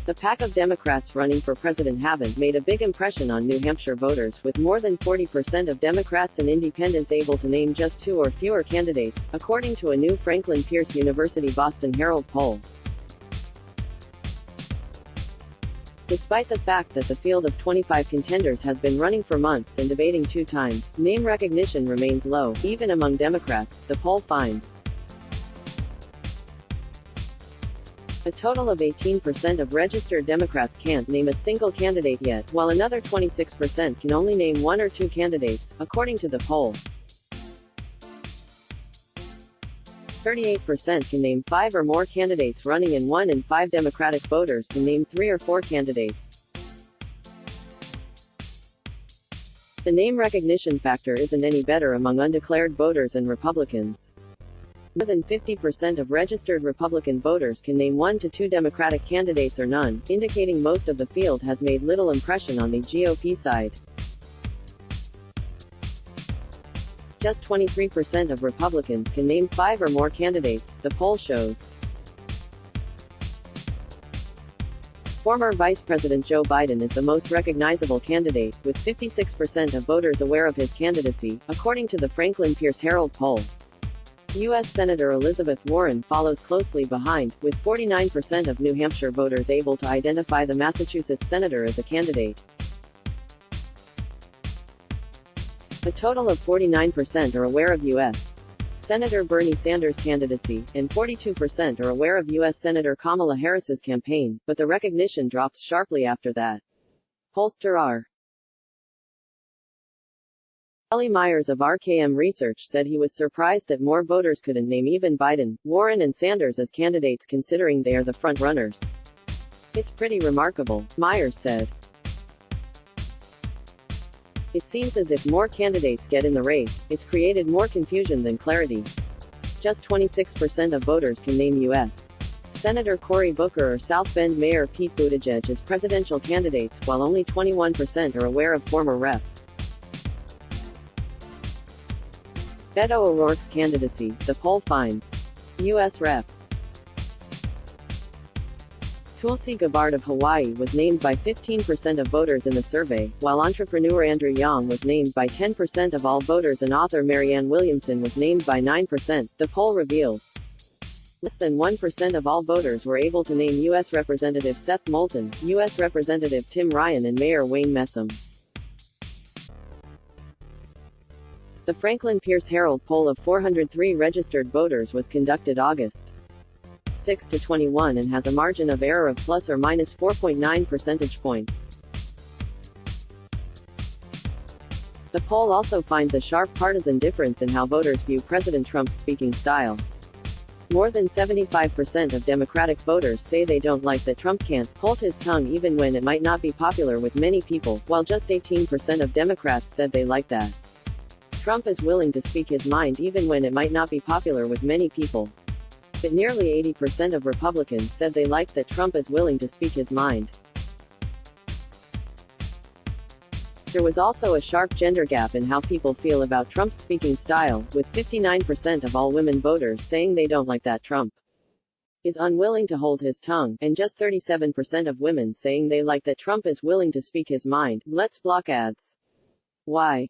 The pack of Democrats running for president haven't made a big impression on New Hampshire voters, with more than 40% of Democrats and independents able to name just 2 or fewer candidates, according to a new Franklin Pierce University Boston Herald poll. Despite the fact that the field of 25 contenders has been running for months and debating 2 times, name recognition remains low, even among Democrats, the poll finds. A total of 18% of registered Democrats can't name a single candidate yet, while another 26% can only name 1 or 2 candidates, according to the poll. 38% can name 5 or more candidates running, and 1 in 5 Democratic voters can name 3 or 4 candidates. The name recognition factor isn't any better among undeclared voters and Republicans. More than 50% of registered Republican voters can name 1 to 2 Democratic candidates or none, indicating most of the field has made little impression on the GOP side. Just 23% of Republicans can name 5 or more candidates, the poll shows. Former Vice President Joe Biden is the most recognizable candidate, with 56% of voters aware of his candidacy, according to the Franklin Pierce Herald poll. U.S. Senator Elizabeth Warren follows closely behind, with 49% of New Hampshire voters able to identify the Massachusetts senator as a candidate. A total of 49% are aware of U.S. Senator Bernie Sanders' candidacy, and 42% are aware of U.S. Senator Kamala Harris's campaign, but the recognition drops sharply after that. Pollster R. Kelly Myers of RKM Research said he was surprised that more voters couldn't name even Biden, Warren and Sanders as candidates, considering they are the front-runners. It's pretty remarkable, Myers said. It seems as if more candidates get in the race, it's created more confusion than clarity. Just 26% of voters can name U.S. Senator Cory Booker or South Bend Mayor Pete Buttigieg as presidential candidates, while only 21% are aware of former Rep. Beto O'Rourke's candidacy, the poll finds. U.S. Rep. Tulsi Gabbard of Hawaii was named by 15% of voters in the survey, while entrepreneur Andrew Yang was named by 10% of all voters and author Marianne Williamson was named by 9%, the poll reveals. Less than 1% of all voters were able to name U.S. Representative Seth Moulton, U.S. Representative Tim Ryan and Mayor Wayne Messam. The Franklin Pierce Herald poll of 403 registered voters was conducted August 6 to 21 and has a margin of error of plus or minus 4.9 percentage points. The poll also finds a sharp partisan difference in how voters view President Trump's speaking style. More than 75% of Democratic voters say they don't like that Trump can't hold his tongue even when it might not be popular with many people, while just 18% of Democrats said they like that Trump is willing to speak his mind even when it might not be popular with many people. But nearly 80% of Republicans said they like that Trump is willing to speak his mind. There was also a sharp gender gap in how people feel about Trump's speaking style, with 59% of all women voters saying they don't like that Trump is unwilling to hold his tongue, and just 37% of women saying they like that Trump is willing to speak his mind. Let's block ads. Why?